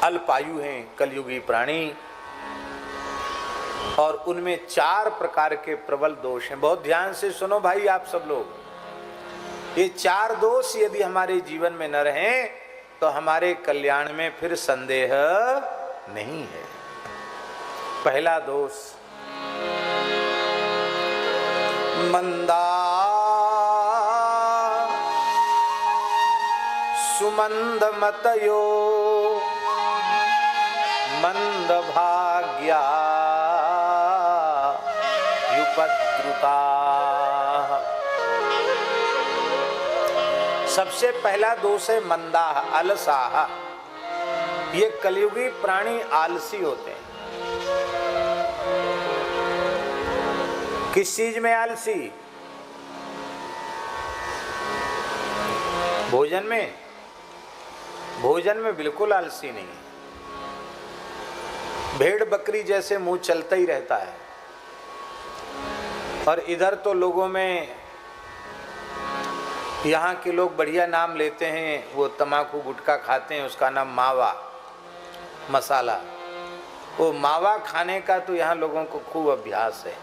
अल्पायु हैं कलयुगी प्राणी, और उनमें 4 प्रकार के प्रबल दोष हैं। बहुत ध्यान से सुनो भाई आप सब लोग, ये 4 दोष यदि हमारे जीवन में न रहें तो हमारे कल्याण में फिर संदेह नहीं है। पहला दोष मंदा सुमंद मतयो मंद भाग्या युपद्रुता। सबसे पहला दोष है मंदा, अलसाह। ये कलयुगी प्राणी आलसी होते हैं। किस चीज में आलसी? भोजन में? भोजन में बिल्कुल आलसी नहीं है। भेड़ बकरी जैसे मुंह चलता ही रहता है। और इधर तो लोगों में, यहाँ के लोग बढ़िया नाम लेते हैं, वो तम्बाकू गुटखा खाते हैं, उसका नाम मावा मसाला। वो मावा खाने का तो यहाँ लोगों को खूब अभ्यास है।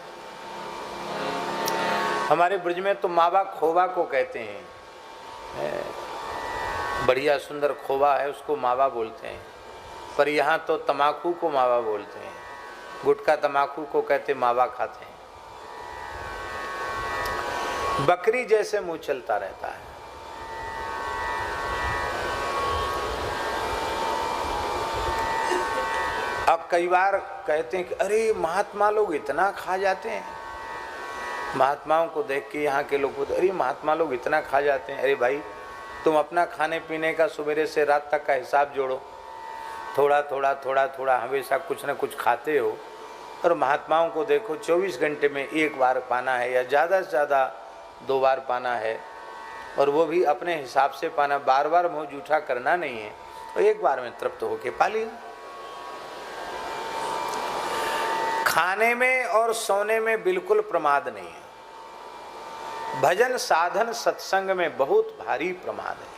हमारे ब्रज में तो मावा खोवा को कहते हैं। बढ़िया सुंदर खोवा है, उसको मावा बोलते हैं। पर यहाँ तो तम्बाकू को मावा बोलते हैं, गुटखा तम्बाकू को कहते मावा खाते हैं। बकरी जैसे मुंह चलता रहता है। अब कई बार कहते हैं कि अरे महात्मा लोग इतना खा जाते हैं। महात्माओं को देख के यहाँ के लोग बोलते अरे महात्मा लोग इतना खा जाते हैं। अरे भाई, तुम अपना खाने पीने का सुबह से रात तक का हिसाब जोड़ो। थोड़ा थोड़ा थोड़ा थोड़ा हमेशा कुछ न कुछ खाते हो। और महात्माओं को देखो, 24 घंटे में 1 बार पाना है या ज़्यादा से ज़्यादा 2 बार पाना है, और वो भी अपने हिसाब से पाना। बार बार मुँह जूठा करना नहीं है, तो 1 बार में तृप्त होके पा लिया। खाने में और सोने में बिल्कुल प्रमाद नहीं है। भजन साधन सत्संग में बहुत भारी प्रमाद है।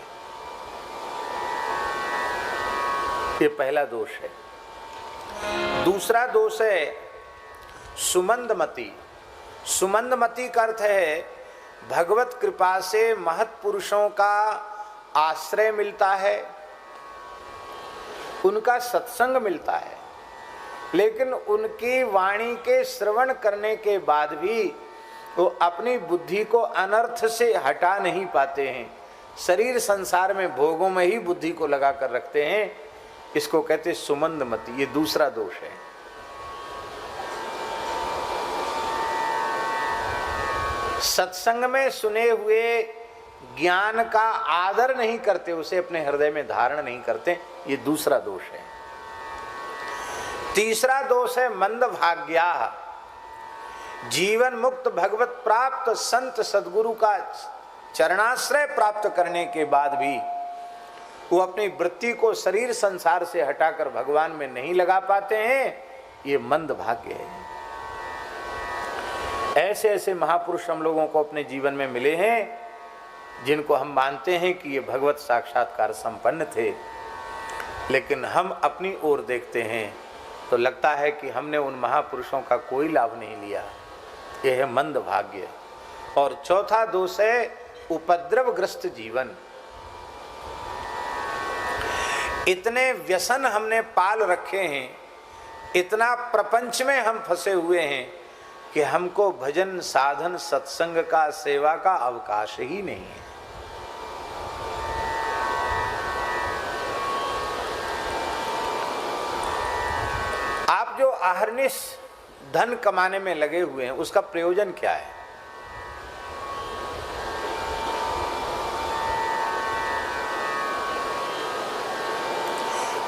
ये पहला दोष है। दूसरा दोष है सुमंदमति। सुमंदमति का अर्थ है भगवत कृपा से महत् पुरुषों का आश्रय मिलता है, उनका सत्संग मिलता है, लेकिन उनकी वाणी के श्रवण करने के बाद भी वो अपनी बुद्धि को अनर्थ से हटा नहीं पाते हैं। शरीर संसार में भोगों में ही बुद्धि को लगा कर रखते हैं। इसको कहते सुमंदमति। ये दूसरा दोष है। सत्संग में सुने हुए ज्ञान का आदर नहीं करते, उसे अपने हृदय में धारण नहीं करते। ये दूसरा दोष है। तीसरा दोष है मंद भाग्या। जीवन मुक्त भगवत प्राप्त संत सद्गुरु का चरणाश्रय प्राप्त करने के बाद भी वो अपनी वृत्ति को शरीर संसार से हटाकर भगवान में नहीं लगा पाते हैं। ये मंद भाग्य है। ऐसे ऐसे महापुरुष हम लोगों को अपने जीवन में मिले हैं, जिनको हम मानते हैं कि ये भगवत साक्षात्कार संपन्न थे, लेकिन हम अपनी ओर देखते हैं तो लगता है कि हमने उन महापुरुषों का कोई लाभ नहीं लिया। यह है मंद भाग्य। और चौथा दोष है उपद्रवग्रस्त जीवन। इतने व्यसन हमने पाल रखे हैं, इतना प्रपंच में हम फंसे हुए हैं कि हमको भजन साधन सत्संग का सेवा का अवकाश ही नहीं है। आप जो अहर्निश धन कमाने में लगे हुए हैं, उसका प्रयोजन क्या है?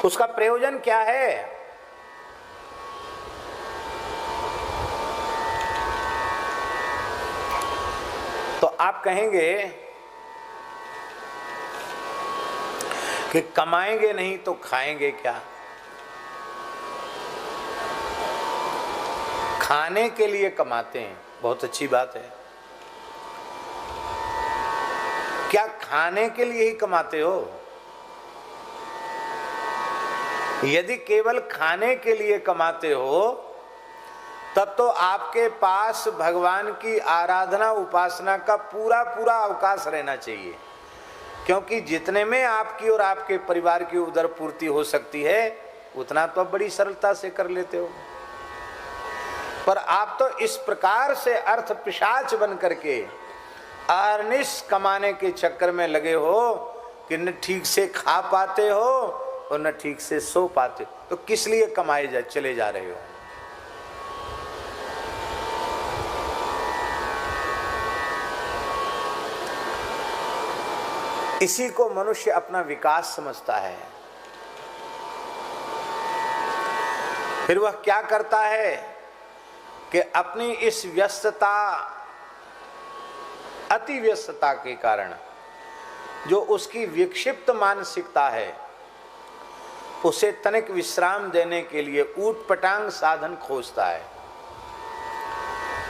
उसका प्रयोजन क्या है? तो आप कहेंगे कि कमाएंगे नहीं तो खाएंगे क्या? खाने के लिए कमाते हैं, बहुत अच्छी बात है। क्या खाने के लिए ही कमाते हो? यदि केवल खाने के लिए कमाते हो तब तो आपके पास भगवान की आराधना उपासना का पूरा पूरा अवकाश रहना चाहिए, क्योंकि जितने में आपकी और आपके परिवार की उदर पूर्ति हो सकती है उतना तो बड़ी सरलता से कर लेते हो। पर आप तो इस प्रकार से अर्थ पिशाच बन करके अहर्निश कमाने के चक्कर में लगे हो कि न ठीक से खा पाते हो और न ठीक से सो पाते हो। तो किस लिए कमाए चले जा रहे हो? इसी को मनुष्य अपना विकास समझता है। फिर वह क्या करता है कि अपनी इस व्यस्तता, अति व्यस्तता के कारण जो उसकी विक्षिप्त मानसिकता है, उसे तनिक विश्राम देने के लिए ऊटपटांग साधन खोजता है।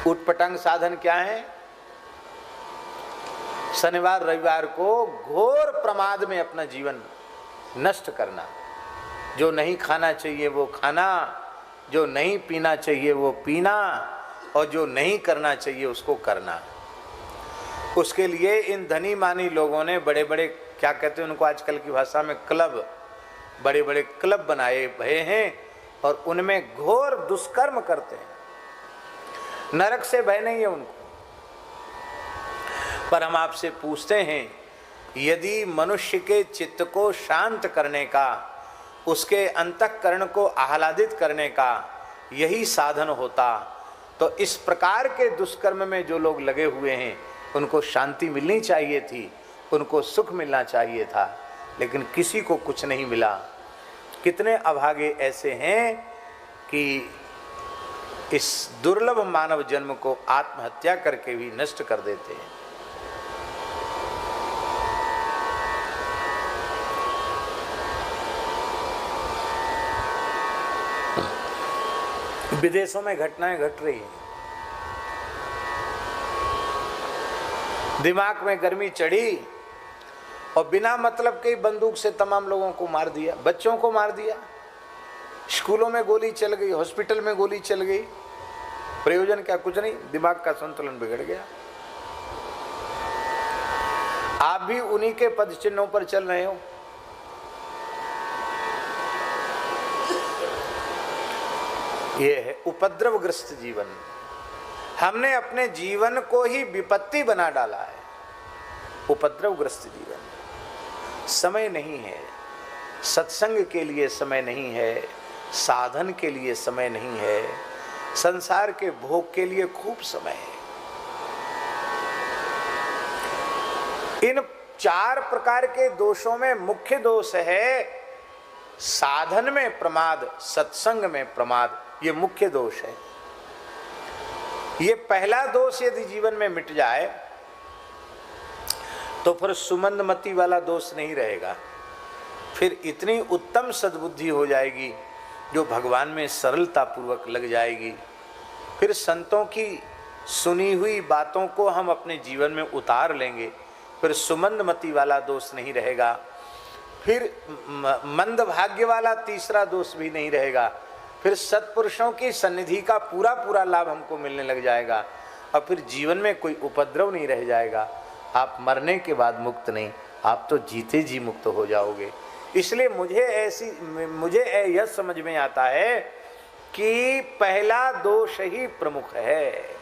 ऊटपटांग साधन क्या है? शनिवार रविवार को घोर प्रमाद में अपना जीवन नष्ट करना। जो नहीं खाना चाहिए वो खाना, जो नहीं पीना चाहिए वो पीना, और जो नहीं करना चाहिए उसको करना। उसके लिए इन धनी मानी लोगों ने बड़े बड़े, क्या कहते हैं उनको आजकल की भाषा में, क्लब, बड़े बड़े क्लब बनाए भये हैं और उनमें घोर दुष्कर्म करते हैं। नरक से भय नहीं है उनको। पर हम आपसे पूछते हैं, यदि मनुष्य के चित्त को शांत करने का, उसके अंतःकरण को आह्लादित करने का यही साधन होता तो इस प्रकार के दुष्कर्म में जो लोग लगे हुए हैं उनको शांति मिलनी चाहिए थी, उनको सुख मिलना चाहिए था, लेकिन किसी को कुछ नहीं मिला। कितने अभागे ऐसे हैं कि इस दुर्लभ मानव जन्म को आत्महत्या करके भी नष्ट कर देते हैं। विदेशों में घटनाएं घट रही हैं। दिमाग में गर्मी चढ़ी और बिना मतलब के बंदूक से तमाम लोगों को मार दिया, बच्चों को मार दिया, स्कूलों में गोली चल गई, हॉस्पिटल में गोली चल गई। प्रयोजन क्या? कुछ नहीं, दिमाग का संतुलन बिगड़ गया। आप भी उन्हीं के पद चिन्हों पर चल रहे हो। ये है उपद्रवग्रस्त जीवन। हमने अपने जीवन को ही विपत्ति बना डाला है। उपद्रवग्रस्त जीवन। समय नहीं है, सत्संग के लिए समय नहीं है, साधन के लिए समय नहीं है, संसार के भोग के लिए खूब समय है। इन 4 प्रकार के दोषों में मुख्य दोष है साधन में प्रमाद, सत्संग में प्रमाद। ये मुख्य दोष है। ये पहला दोष यदि जीवन में मिट जाए तो फिर सुमंदमती वाला दोष नहीं रहेगा। फिर इतनी उत्तम सद्बुद्धि हो जाएगी जो भगवान में सरलता पूर्वक लग जाएगी। फिर संतों की सुनी हुई बातों को हम अपने जीवन में उतार लेंगे। फिर सुमंदमती वाला दोष नहीं रहेगा। फिर मंदभाग्य वाला तीसरा दोष भी नहीं रहेगा। फिर सत्पुरुषों की सन्निधि का पूरा पूरा लाभ हमको मिलने लग जाएगा और फिर जीवन में कोई उपद्रव नहीं रह जाएगा। आप मरने के बाद मुक्त नहीं, आप तो जीते जी मुक्त हो जाओगे। इसलिए मुझे यह समझ में आता है कि पहला दोष ही प्रमुख है।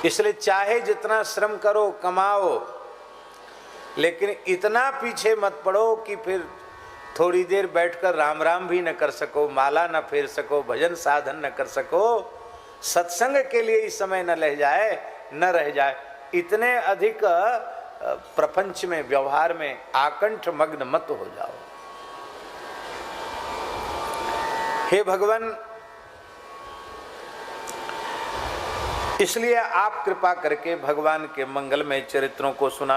इसलिए चाहे जितना श्रम करो, कमाओ, लेकिन इतना पीछे मत पड़ो कि फिर थोड़ी देर बैठकर राम राम भी न कर सको, माला न फेर सको, भजन साधन न कर सको, सत्संग के लिए ही समय न रह जाए। इतने अधिक प्रपंच में, व्यवहार में आकंठ मग्न मत हो जाओ। हे भगवान, इसलिए आप कृपा करके भगवान के मंगलमय चरित्रों को सुना।